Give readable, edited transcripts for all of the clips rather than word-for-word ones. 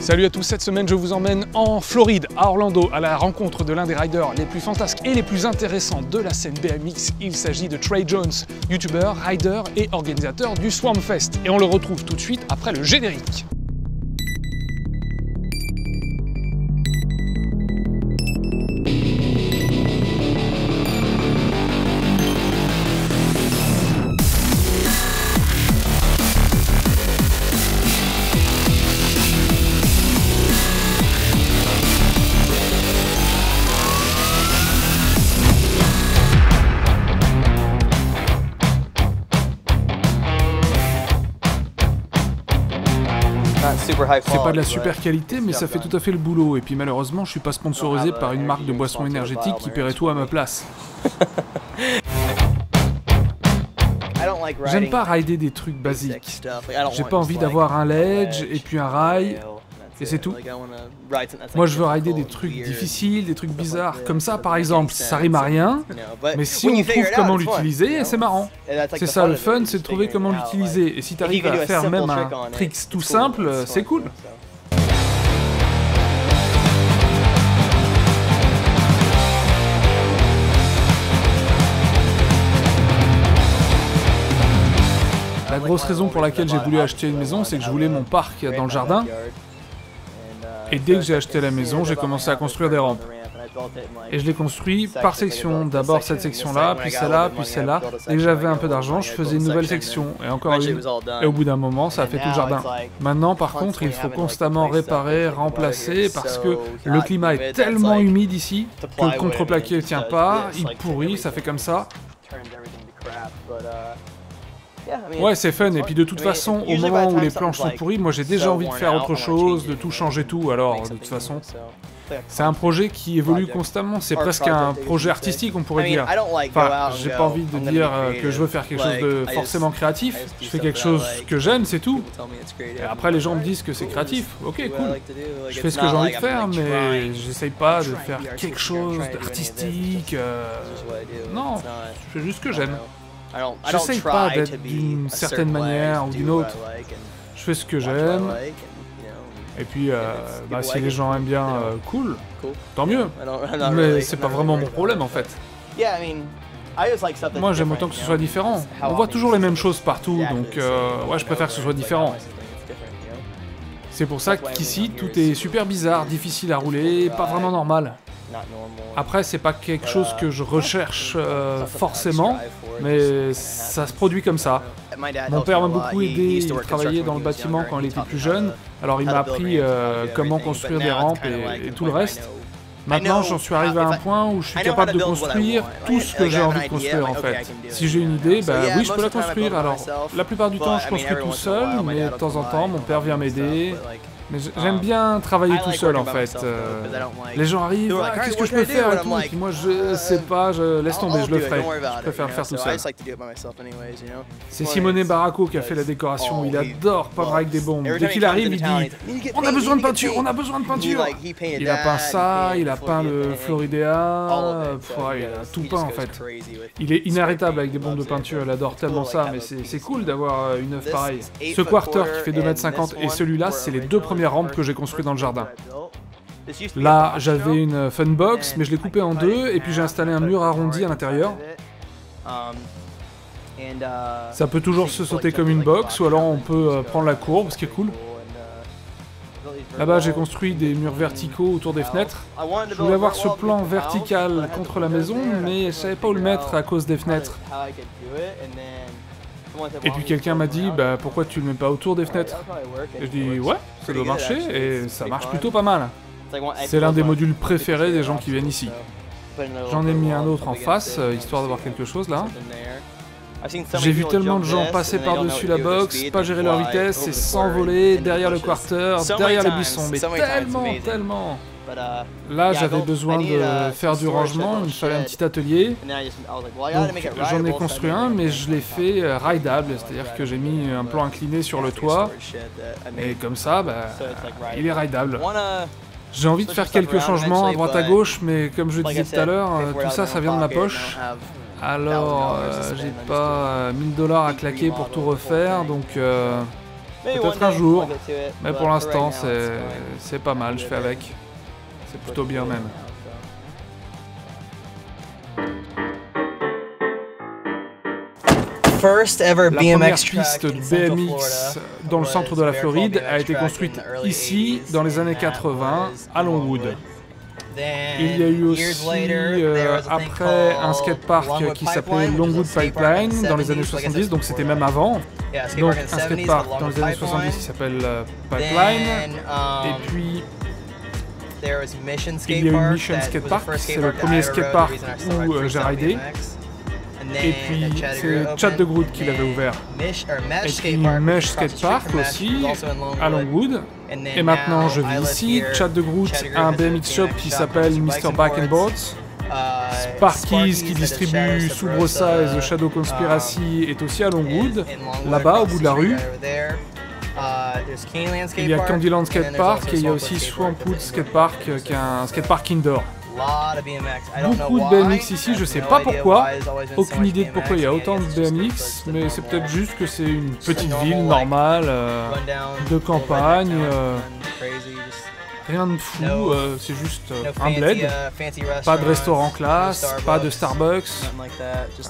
Salut à tous, cette semaine je vous emmène en Floride, à Orlando, à la rencontre de l'un des riders les plus fantasques et les plus intéressants de la scène BMX. Il s'agit de Trey Jones, youtubeur, rider et organisateur du Swarm Fest. Et on le retrouve tout de suite après le générique. C'est pas de la super qualité, mais ça fait tout à fait le boulot. Et puis malheureusement, je suis pas sponsorisé par une marque de boisson énergétique qui paierait tout à ma place. J'aime pas rider des trucs basiques. J'ai pas envie d'avoir un ledge et puis un rail, et c'est tout. Moi je veux rider des trucs difficiles, des trucs bizarres. Comme ça par exemple, ça rime à rien, mais si on trouve comment l'utiliser, c'est marrant. C'est ça le fun, c'est de trouver comment l'utiliser. Et si t'arrives à faire même un trick tout simple, c'est cool. La grosse raison pour laquelle j'ai voulu acheter une maison, c'est que je voulais mon parc dans le jardin. Et dès que j'ai acheté la maison, j'ai commencé à construire des rampes. Et je l'ai construit par section. D'abord cette section-là, puis celle-là, puis celle-là. Dès que j'avais un peu d'argent, je faisais une nouvelle section, et encore une. Et au bout d'un moment, ça a fait tout le jardin. Maintenant, par contre, il faut constamment réparer, remplacer, parce que le climat est tellement humide ici, que le contreplaqué ne tient pas, il pourrit, ça fait comme ça. Ouais, c'est fun, et puis de toute façon, au moment où les planches sont pourries, moi j'ai déjà envie de faire autre chose, de tout changer tout, alors de toute façon, c'est un projet qui évolue constamment, c'est presque un projet artistique on pourrait dire. Enfin, j'ai pas envie de dire que je veux faire quelque chose de forcément créatif, je fais quelque chose que j'aime, c'est tout. Et après les gens me disent que c'est créatif, ok cool, je fais ce que j'ai envie de faire, mais j'essaye pas de faire quelque chose d'artistique, non, je fais juste ce que j'aime. J'essaye pas d'être d'une certaine manière ou d'une autre. Je fais ce que j'aime. Et puis, si les gens aiment bien, cool. Tant mieux. Mais c'est pas vraiment mon problème en fait. Moi j'aime autant que ce soit différent. On voit toujours les mêmes choses partout, donc ouais, je préfère que ce soit différent. C'est pour ça qu'ici, tout est super bizarre, difficile à rouler, pas vraiment normal. Après, c'est pas quelque chose que je recherche forcément, mais ça se produit comme ça. Mon père m'a beaucoup aidé, il travaillait dans le bâtiment quand il était plus jeune, alors il m'a appris comment construire des rampes et tout le reste. Maintenant, j'en suis arrivé à un point où je suis capable de construire tout ce que j'ai envie de construire en fait. Si j'ai une idée, bah oui, je peux la construire. Alors, la plupart du temps, je construis tout seul, mais de temps en temps, mon père vient m'aider. Mais j'aime bien travailler tout seul en fait. Les gens arrivent, ah, qu'est-ce que je peux faire et tout. Et puis moi je sais pas, je laisse tomber, je le ferai. Je préfère le faire tout seul. C'est Simone Baracco qui a fait la décoration, il adore peindre avec des bombes. Dès qu'il arrive, il dit on a besoin de peinture, on a besoin de peinture. Il a peint ça, il a peint le Floridea, il a tout peint en fait. Il est inarrêtable avec des bombes de peinture, il adore tellement ça, mais c'est cool d'avoir une œuvre pareille. Ce quarter qui fait 2,50 m et celui-là, c'est les deux premières rampes que j'ai construites dans le jardin. Là, j'avais une funbox, mais je l'ai coupée en deux, et puis j'ai installé un mur arrondi à l'intérieur. Ça peut toujours se sauter comme une box, ou alors on peut prendre la courbe, ce qui est cool. Là-bas, j'ai construit des murs verticaux autour des fenêtres. Je voulais avoir ce plan vertical contre la maison, mais je savais pas où le mettre à cause des fenêtres. Et puis quelqu'un m'a dit, bah pourquoi tu le mets pas autour des fenêtres? Et je dis, ouais, ça doit marcher, et ça marche plutôt pas mal. C'est l'un des modules préférés des gens qui viennent ici. J'en ai mis un autre en face, histoire d'avoir quelque chose là. J'ai vu tellement de gens passer par-dessus la box, pas gérer leur vitesse, et s'envoler derrière le quarter, derrière les buissons, mais tellement. Là, j'avais besoin de faire du rangement, il me fallait un petit atelier. Donc, j'en ai construit un, mais je l'ai fait rideable, c'est-à-dire que j'ai mis un plan incliné sur le toit, et comme ça, bah, il est rideable. J'ai envie de faire quelques changements à droite à gauche, mais comme je disais tout à l'heure, tout ça, ça vient de ma poche. Alors, j'ai pas 1000 $ à claquer pour tout refaire, donc Peut-être un jour, mais pour l'instant c'est pas mal, je fais avec. C'est plutôt bien même. La première piste de BMX dans le centre de la Floride a été construite ici dans les années 80 à Longwood. Il y a eu aussi après un skatepark qui s'appelait Longwood Pipeline dans les années 70, donc c'était même avant. Donc un skatepark dans les années 70 qui s'appelle Pipeline, et puis il y a eu Mission Skatepark, c'est le premier skatepark où j'ai ridé. Et puis c'est Chad de Groot qui l'avait ouvert. Et puis Mesh Skatepark aussi à Longwood. Et maintenant je vis ici. Chad de Groot a un BMX shop qui s'appelle Mr. Bike and Boards. Sparky's qui distribue Subrosa et The Shadow Conspiracy est aussi à Longwood, là-bas au bout de la rue. Il y a Candyland Skatepark et il y a aussi Swampwood Skatepark qui est un skatepark indoor. Beaucoup de BMX ici, je sais pas pourquoi, aucune idée de pourquoi il y a autant de BMX, mais c'est peut-être juste que c'est une petite ville normale, de campagne, rien de fou, c'est juste un bled, pas de restaurant classe, pas de Starbucks,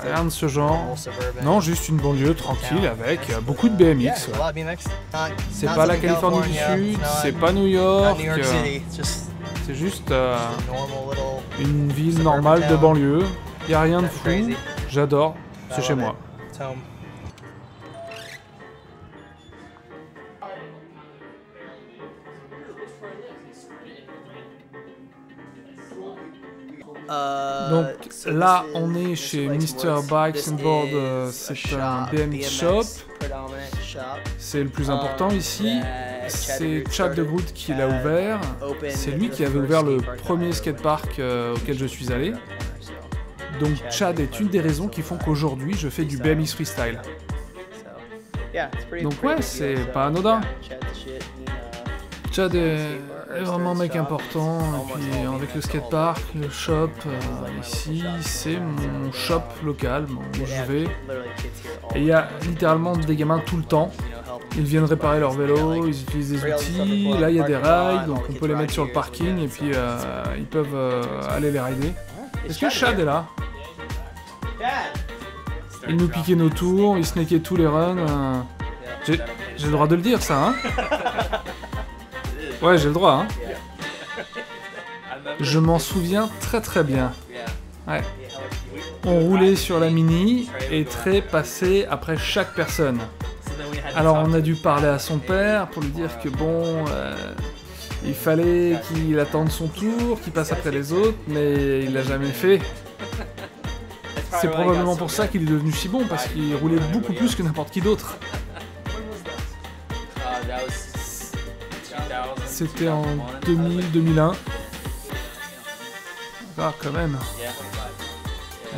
rien de ce genre, non, juste une banlieue tranquille avec beaucoup de BMX. C'est pas la Californie du Sud, c'est pas New York. C'est juste une ville normale de banlieue. Il n'y a rien de fou. J'adore. C'est chez moi. Donc là, on est chez Mr. Bikes and Boards. C'est un BMX shop. C'est le plus important ici. C'est Chad de Groot qui l'a ouvert. C'est lui qui avait ouvert le premier skatepark auquel je suis allé. Donc Chad est une des raisons qui font qu'aujourd'hui je fais du BMX freestyle. Donc ouais, c'est pas anodin. Chad est vraiment un mec important, et puis avec le skatepark, le shop, ici, c'est mon shop local où je vais. Et il y a littéralement des gamins tout le temps. Ils viennent réparer leur vélo, ils utilisent des outils, là il y a des rides, donc on peut les mettre sur le parking et puis ils peuvent aller les rider. Est-ce que Chad est là? Il nous piquait nos tours, il snackait tous les runs. J'ai le droit de le dire ça, hein? Ouais, j'ai le droit, hein. Je m'en souviens très bien. Ouais. On roulait sur la mini et Trey passait après chaque personne. Alors on a dû parler à son père pour lui dire que bon, il fallait qu'il attende son tour, qu'il passe après les autres, mais il l'a jamais fait. C'est probablement pour ça qu'il est devenu si bon, parce qu'il roulait beaucoup plus que n'importe qui d'autre. C'était en 2000-2001. Ah, quand même.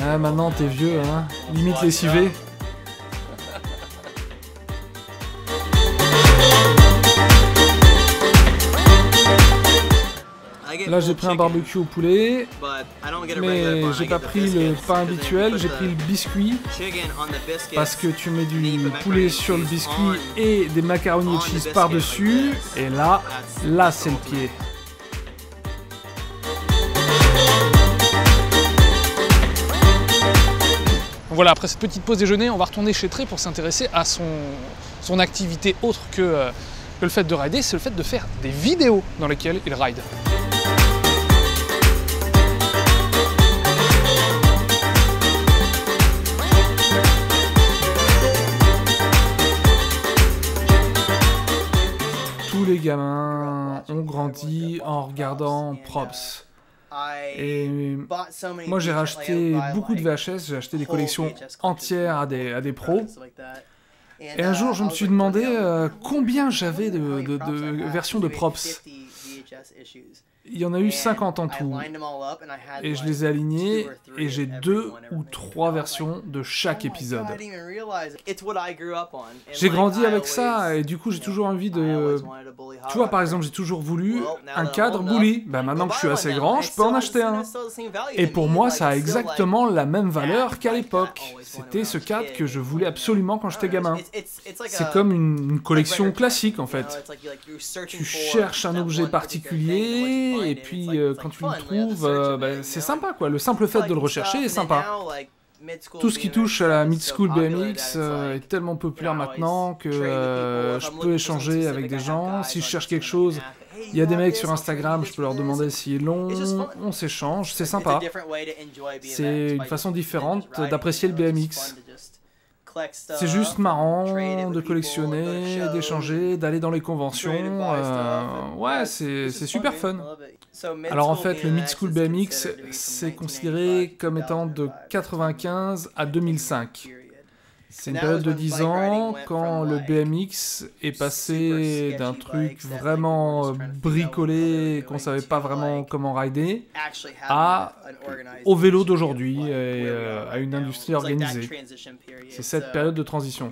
Ah, maintenant t'es vieux, hein. Limite lessivé. Là j'ai pris un barbecue au poulet, mais j'ai pas pris le pain habituel, j'ai pris le biscuit, parce que tu mets du poulet sur le biscuit et des macaronis et cheese par-dessus, et là c'est le pied. Voilà, après cette petite pause déjeuner, on va retourner chez Trey pour s'intéresser à son activité autre que le fait de rider, c'est le fait de faire des vidéos dans lesquelles il ride. Tous les gamins ont grandi en regardant Props. Et moi j'ai racheté beaucoup de VHS, j'ai acheté des collections entières à des pros. Et un jour je me suis demandé combien j'avais de versions de Props. Il y en a eu 50 en tout, et je les ai alignés, et j'ai 2 ou 3 versions de chaque épisode. J'ai grandi avec ça, et du coup j'ai toujours envie de... Tu vois, par exemple, j'ai toujours voulu un cadre Bully. Ben, maintenant que je suis assez grand, je peux en acheter un. Et pour moi, ça a exactement la même valeur qu'à l'époque. C'était ce cadre que je voulais absolument quand j'étais gamin. C'est comme une collection classique, en fait. Tu cherches un objet particulier, et puis quand tu le trouves, c'est sympa, quoi. Le simple fait de le rechercher est sympa. Tout ce qui touche à la mid-school BMX est tellement populaire maintenant que je peux échanger avec des gens. Si je cherche quelque chose, il y a des mecs sur Instagram, je peux leur demander s'il est long, on s'échange, c'est sympa. C'est une façon différente d'apprécier le BMX. C'est juste marrant de collectionner, d'échanger, d'aller dans les conventions. Ouais, c'est super fun. Alors en fait, le Mid-School BMX, c'est considéré comme étant de 95 à 2005. C'est une période de 10 ans quand le BMX est passé d'un truc vraiment bricolé, qu'on savait pas vraiment comment rider, au vélo d'aujourd'hui et à une industrie organisée. C'est cette période de transition.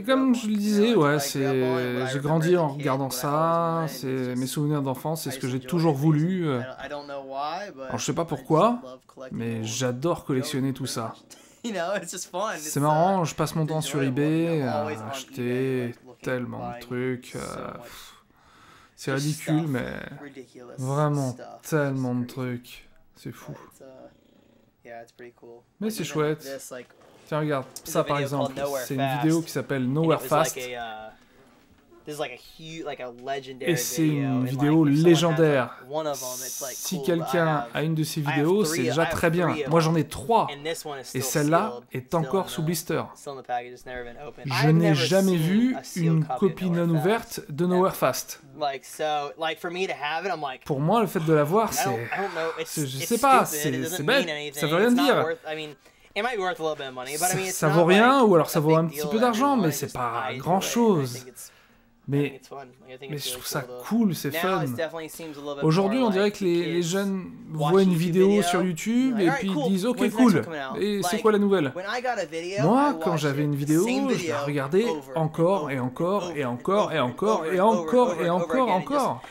Comme je le disais, ouais, j'ai grandi en regardant ça, c'est mes souvenirs d'enfance, c'est ce que j'ai toujours voulu. Alors je sais pas pourquoi, mais j'adore collectionner tout ça. C'est marrant, je passe mon temps sur eBay à acheter tellement de trucs. C'est ridicule, mais vraiment tellement de trucs. C'est fou. Mais c'est chouette. Tiens, regarde, ça par exemple, c'est une vidéo qui s'appelle Nowhere Fast. Et c'est une vidéo légendaire. Si quelqu'un a une de ces vidéos, c'est déjà très bien. Moi j'en ai 3. Et celle-là est encore sous blister. Je n'ai jamais vu une copie non ouverte de Nowhere Fast. Pour moi, le fait de l'avoir, je sais pas, c'est bête, ça veut rien dire. Ça vaut rien, ou alors ça vaut un petit peu d'argent, mais c'est pas grand-chose. Mais je trouve ça cool, c'est fun. Aujourd'hui, on dirait que les jeunes voient une vidéo sur YouTube et puis ils disent « Ok, cool, et c'est quoi la nouvelle ?» Moi, quand j'avais une vidéo, je la regardais encore et encore et encore et encore et encore et encore et encore.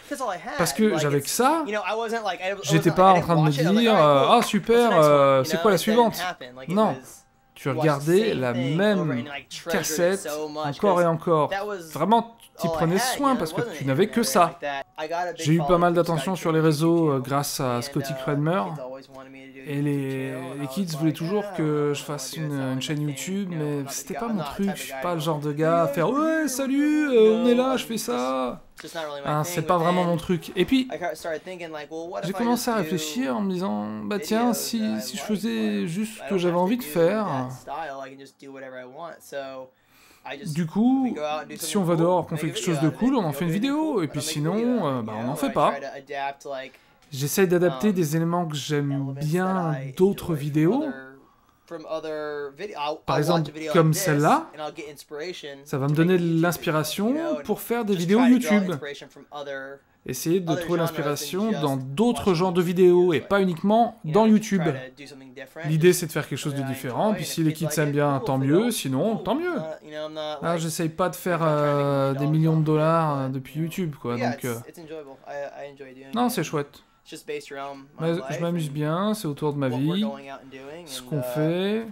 Parce que j'avais que ça, j'étais pas en train de me dire « Ah super, c'est quoi la suivante ?» Non. Tu regardais la même cassette encore et encore. Vraiment, tu prenais soin parce que tu n'avais que ça. J'ai eu pas mal d'attention sur les réseaux grâce à Scotty Kramer. Et les kids voulaient toujours que je fasse une chaîne YouTube, mais c'était pas mon truc. Je suis pas le genre de gars à faire « Ouais, salut, on est là, je fais ça ». C'est pas vraiment mon truc. Et puis, j'ai commencé à réfléchir en me disant « Bah tiens, si je faisais juste ce que j'avais envie de faire... » Du coup, si on va dehors, qu'on fait quelque chose de cool, on en fait une vidéo, et puis sinon, on n'en fait pas. J'essaye d'adapter des éléments que j'aime bien d'autres vidéos. Par exemple, comme celle-là, ça va me donner de l'inspiration pour faire des vidéos YouTube. Essayer de trouver l'inspiration dans d'autres genres de vidéos et pas uniquement dans YouTube. L'idée c'est de faire quelque chose de différent, puis si les kids aiment bien, tant mieux, sinon, tant mieux. Là, j'essaye pas de faire des millions de dollars depuis YouTube, quoi, donc... Non, c'est chouette. Mais je m'amuse bien, c'est autour de ma vie, ce qu'on fait...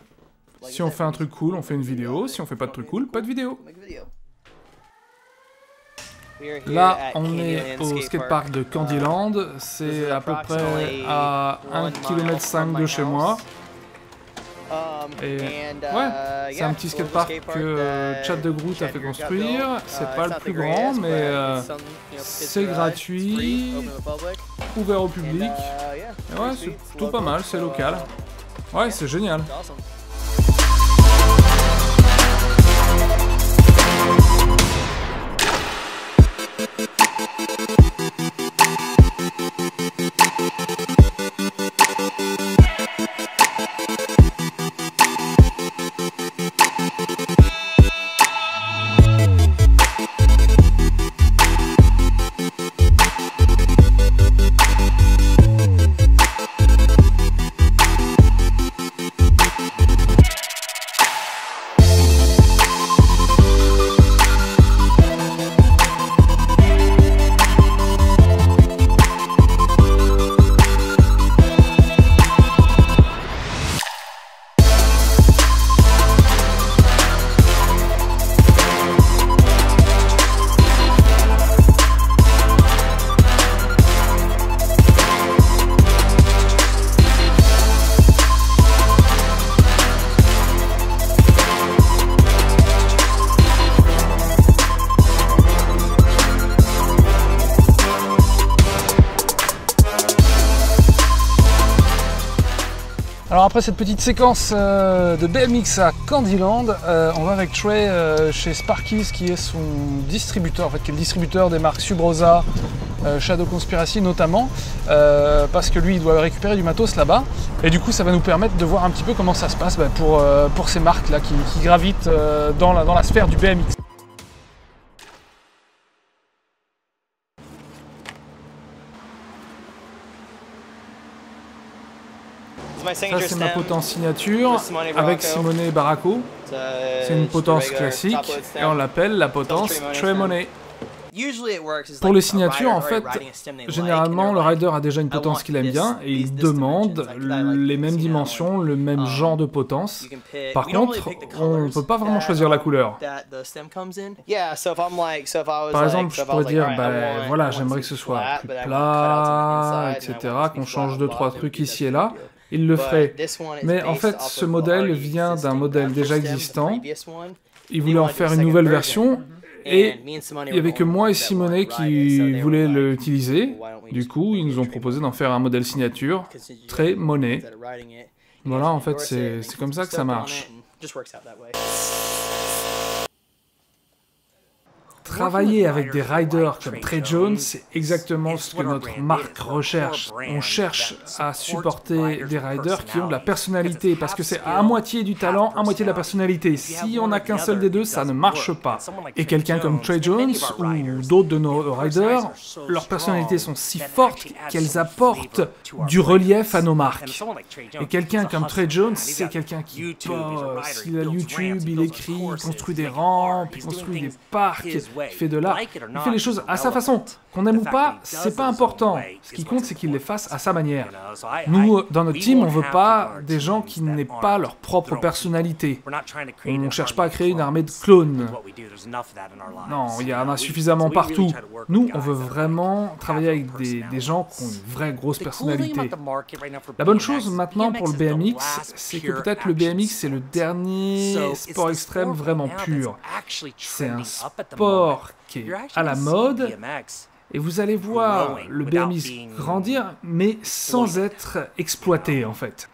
Si on fait un truc cool, on fait une vidéo, si on fait pas de truc cool, pas de vidéo. Là, on est au skatepark de Candyland, c'est à peu près à 1,5 km de chez moi. Et ouais, c'est un petit skatepark que Chad de Groot a fait construire, c'est pas le plus grand, mais c'est gratuit, ouvert au public, et ouais, c'est plutôt pas mal, c'est local. Ouais, c'est génial. après cette petite séquence de BMX à Candyland, on va avec Trey chez Sparky's, qui est son distributeur, en fait, qui est le distributeur des marques Subrosa, Shadow Conspiracy notamment, parce que lui il doit récupérer du matos là-bas, et du coup ça va nous permettre de voir un petit peu comment ça se passe pour ces marques là qui gravitent dans la sphère du BMX. Ça c'est ma potence signature avec Simone Baracco. C'est une potence classique et on l'appelle la potence Trey Monet. Pour les signatures, en fait, généralement le rider a déjà une potence qu'il aime bien et il demande les mêmes dimensions, le même genre de potence. Par contre, on ne peut pas vraiment choisir la couleur. Par exemple, je pourrais dire, ben voilà, j'aimerais que ce soit plus plat, etc., qu'on change 2-3 trucs ici et là. Il le ferait. Mais en fait, ce modèle vient d'un modèle déjà existant. Il voulait en faire une nouvelle version. Et il n'y avait que moi et Simone qui voulaient l'utiliser. Du coup, ils nous ont proposé d'en faire un modèle signature, Trey Monet. Voilà, en fait, c'est comme ça que ça marche. Travailler avec des riders comme Trey Jones, c'est exactement ce que notre marque recherche. On cherche à supporter des riders qui ont de la personnalité, parce que c'est à moitié du talent, à moitié de la personnalité. Si on n'a qu'un seul des deux, ça ne marche pas. Et quelqu'un comme Trey Jones, ou d'autres de nos riders, leurs personnalités sont si fortes qu'elles apportent du relief à nos marques. Et quelqu'un comme Trey Jones, c'est quelqu'un qui poste, il a YouTube, il écrit, il construit des rampes, il construit des parcs, il fait de l'art, il fait les choses à sa façon. Qu'on aime ou pas, c'est pas important. Ce qui compte, c'est qu'il les fasse à sa manière. Nous, dans notre team, on veut pas des gens qui n'aient pas leur propre personnalité. On ne cherche pas à créer une armée de clones. Non, il y en a suffisamment partout. Nous, on veut vraiment travailler avec des gens qui ont une vraie grosse personnalité. La bonne chose maintenant pour le BMX, c'est que peut-être le BMX c'est le dernier sport extrême vraiment pur. C'est un sport qui est à la mode, et vous allez voir le BMX grandir, mais sans être exploité en fait.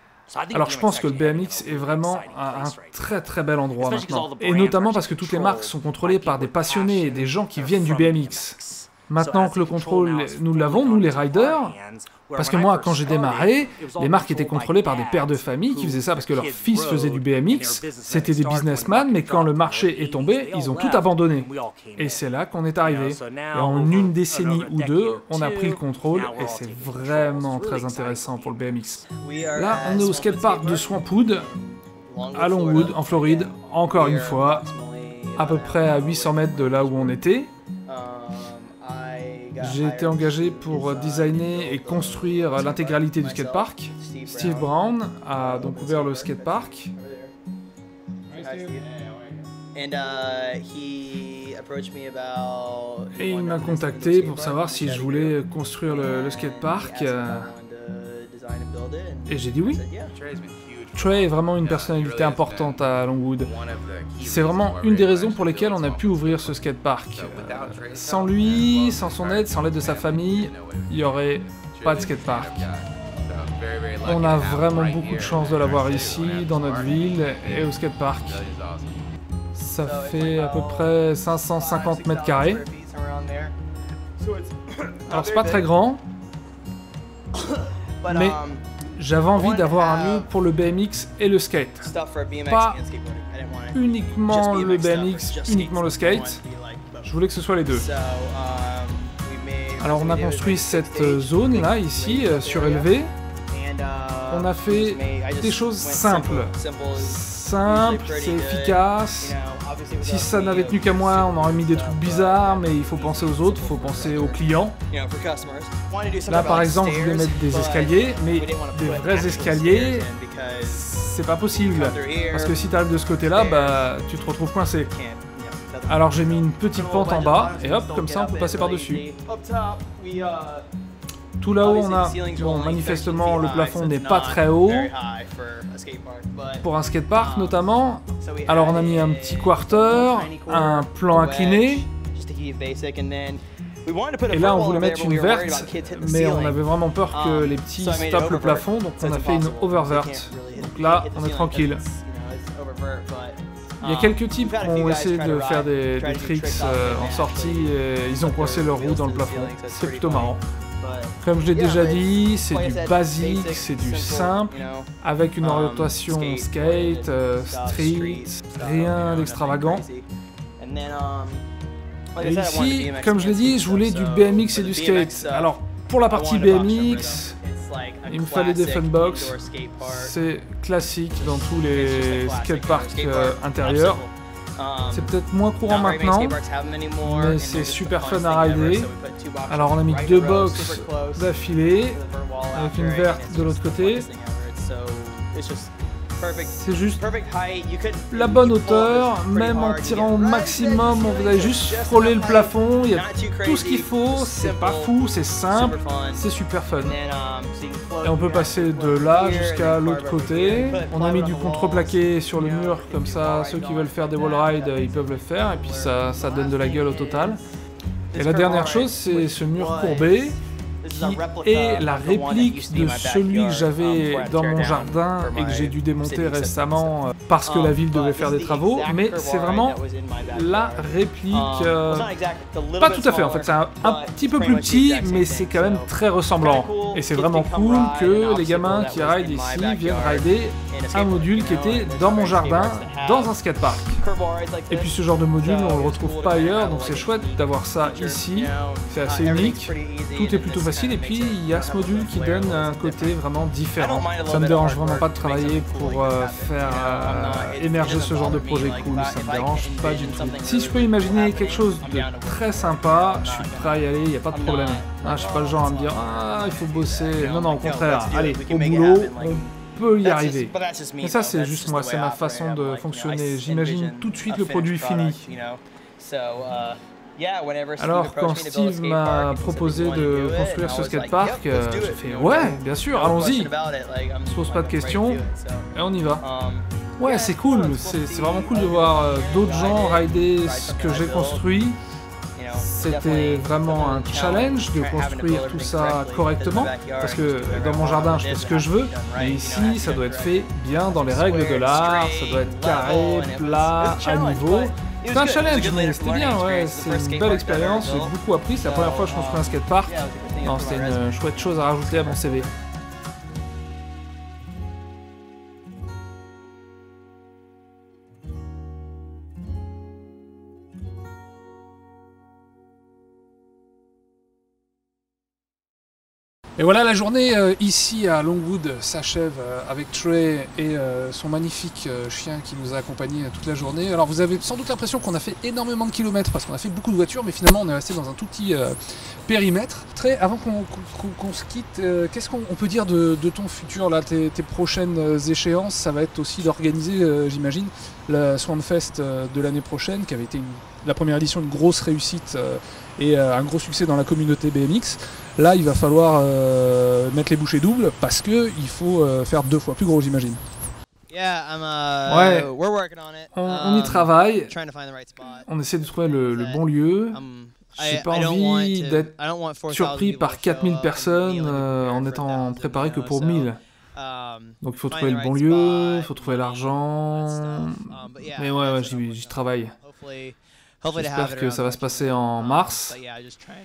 Alors je pense que le BMX est vraiment un très très bel endroit maintenant, et notamment parce que toutes les marques sont contrôlées par des passionnés, des gens qui viennent du BMX. Maintenant que le contrôle, nous l'avons, nous les riders, parce que moi, quand j'ai démarré, les marques étaient contrôlées par des pères de famille qui faisaient ça parce que leurs fils faisaient du BMX, c'était des businessmen, mais quand le marché est tombé, ils ont tout abandonné. Et c'est là qu'on est arrivé. Et en une décennie ou deux, on a pris le contrôle, et c'est vraiment très intéressant pour le BMX. Là, on est au skatepark de Swampwood, à Longwood, en Floride, encore une fois, à peu près à 800 mètres de là où on était. J'ai été engagé pour designer et construire l'intégralité du skatepark. Steve Brown a donc ouvert le skatepark. Et il m'a contacté pour savoir si je voulais construire le skatepark. Et j'ai dit oui. Trey est vraiment une personnalité importante à Longwood. C'est vraiment une des raisons pour lesquelles on a pu ouvrir ce skatepark. Sans lui, sans son aide, sans l'aide de sa famille, il n'y aurait pas de skatepark. On a vraiment beaucoup de chance de l'avoir ici, dans notre ville et au skatepark. Ça fait à peu près 550 mètres carrés. Alors c'est pas très grand, mais j'avais envie d'avoir un lieu pour le BMX et le skate. Pas uniquement le BMX, uniquement le skate. Je voulais que ce soit les deux. Alors on a construit cette zone là, ici, surélevée. On a fait des choses simples. Simple, c'est efficace. Si ça n'avait tenu qu'à moi, on aurait mis des trucs bizarres, mais il faut penser aux autres, il faut penser aux clients. Là par exemple, je voulais mettre des escaliers, mais des vrais escaliers, c'est pas possible. Parce que si tu arrives de ce côté-là, bah, tu te retrouves coincé. Alors j'ai mis une petite pente en bas, et hop, comme ça on peut passer par-dessus. Tout là-haut, on a... Bon, manifestement, le plafond n'est pas très haut. Pour un skatepark, notamment. Alors, on a mis un petit quarter, un plan incliné. Et là, on voulait mettre une verte, mais on avait vraiment peur que les petits stoppent le plafond, donc on a fait une oververt. Donc Donc là, on est tranquille. Il y a quelques types qui ont essayé de faire des tricks en sortie et ils ont coincé leur roue dans le plafond. C'est plutôt marrant. Comme je l'ai déjà dit, c'est du basique, c'est du simple, avec une orientation skate, street, rien d'extravagant. Et ici, comme je l'ai dit, je voulais du BMX et du skate. Alors, pour la partie BMX, il me fallait des funbox. C'est classique dans tous les skateparks intérieurs. C'est peut-être moins courant maintenant, mais c'est super fun à rider. Alors on a mis 2 box d'affilée, avec une verte de l'autre côté. C'est juste la bonne hauteur, même en tirant au maximum, vous allez juste frôler le plafond, il y a tout ce qu'il faut, c'est pas fou, c'est simple, c'est super fun. Et on peut passer de là jusqu'à l'autre côté. On a mis du contreplaqué sur le mur, comme ça ceux qui veulent faire des wall rides, ils peuvent le faire, et puis ça donne de la gueule au total. Et la dernière chose, c'est ce mur courbé, qui est la réplique de celui que j'avais dans mon jardin et que j'ai dû démonter récemment parce que la ville devait faire des travaux, mais c'est vraiment la réplique, pas tout à fait en fait, c'est un petit peu plus petit, mais c'est quand même très ressemblant. Et c'est vraiment cool que les gamins qui rident ici viennent rider un module qui était dans mon jardin, dans un skatepark. Et puis ce genre de module, on le retrouve pas ailleurs, donc c'est chouette d'avoir ça ici, c'est assez unique, tout est plutôt facile, et puis il y a ce module qui donne un côté vraiment différent. Ça me dérange vraiment pas de travailler pour faire émerger ce genre de projet cool, ça me dérange pas du tout. Si je peux imaginer quelque chose de très sympa, je suis prêt à y aller, il n'y a pas de problème. Je suis pas le genre à me dire « Ah, il faut bosser », non, au contraire, allez, au boulot, on peut y arriver. Et ça, c'est juste moi, c'est ma façon de fonctionner. J'imagine tout de suite le produit fini. Alors, quand Steve m'a proposé de construire ce skatepark, j'ai fait « Ouais, bien sûr, allons-y !» On se pose pas de questions, et on y va. Ouais, c'est cool, c'est vraiment cool de voir d'autres gens rider ce que j'ai construit. C'était vraiment un challenge de construire tout ça correctement, parce que dans mon jardin je fais ce que je veux, mais ici ça doit être fait bien dans les règles de l'art, ça doit être carré, plat, à niveau. C'était un challenge, mais c'était bien, ouais, c'est une belle expérience, j'ai beaucoup appris, c'est la première fois que je construis un skatepark. Non, c'était une chouette chose à rajouter à mon CV. Et voilà, la journée ici à Longwood s'achève avec Trey et son magnifique chien qui nous a accompagnés toute la journée. Alors vous avez sans doute l'impression qu'on a fait énormément de kilomètres parce qu'on a fait beaucoup de voitures, mais finalement on est resté dans un tout petit périmètre. Trey, avant qu'on se quitte, qu'est-ce qu'on peut dire de ton futur là, tes prochaines échéances? Ça va être aussi d'organiser, j'imagine, la Swampfest de l'année prochaine, qui avait été la première édition, une grosse réussite et un gros succès dans la communauté BMX. Là, il va falloir mettre les bouchées doubles parce que il faut faire 2 fois plus gros, j'imagine. Ouais, on y travaille. On essaie de trouver le bon lieu. J'ai pas envie d'être surpris par 4000 personnes en étant préparé que pour 1000. Donc il faut trouver le bon lieu, il faut trouver l'argent. Mais ouais, j'y travaille. J'espère que ça va se passer en mars.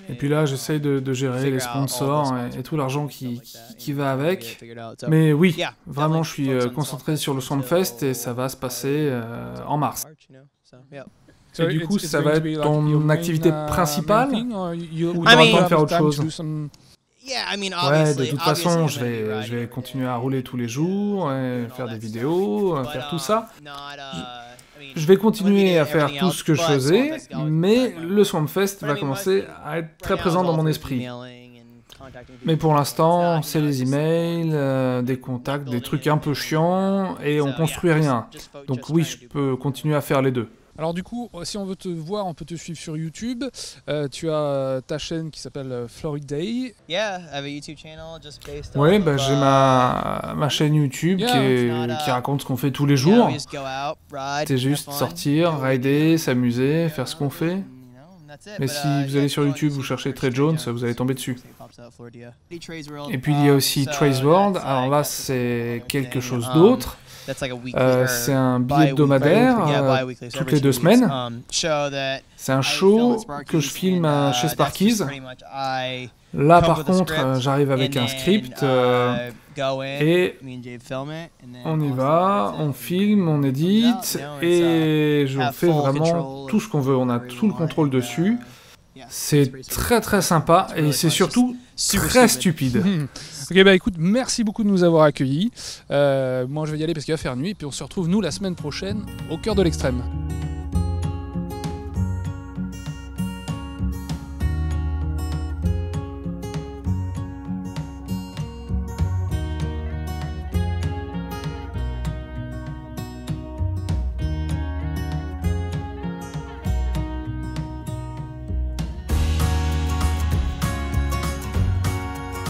Et puis là, j'essaye de gérer les sponsors et tout l'argent qui va avec. Mais oui, vraiment, je suis concentré sur le Swampfest et ça va se passer en mars. Et du coup, ça va être ton activité principale ou tu as le temps de faire autre chose? Ouais, de toute façon, je vais continuer à rouler tous les jours, faire des vidéos, faire tout ça. Je vais continuer à faire tout ce que je faisais, mais le Swampfest va commencer à être très présent dans mon esprit. Mais pour l'instant, c'est les emails, des contacts, des trucs un peu chiants, et on construit rien. Donc oui, je peux continuer à faire les deux. Alors du coup, si on veut te voir, on peut te suivre sur YouTube. Tu as ta chaîne qui s'appelle Floriday. Oui, bah, j'ai ma chaîne YouTube qui raconte ce qu'on fait tous les jours. C'est juste sortir, rider, s'amuser, faire ce qu'on fait. Mais si vous allez sur YouTube, vous cherchez Trey Jones, vous allez tomber dessus. Et puis il y a aussi Trey's World. Alors là, c'est quelque chose d'autre. C'est un billet hebdomadaire, toutes les 2 semaines. C'est un show que je filme chez Sparky's. Là, par contre, j'arrive avec un script et on y va, on filme, on édite et je fais vraiment tout ce qu'on veut. On a tout le contrôle dessus. C'est très sympa et c'est surtout très stupide. Ok, bah écoute, merci beaucoup de nous avoir accueillis. Moi, je vais y aller parce qu'il va faire nuit et puis on se retrouve nous la semaine prochaine au cœur de l'extrême.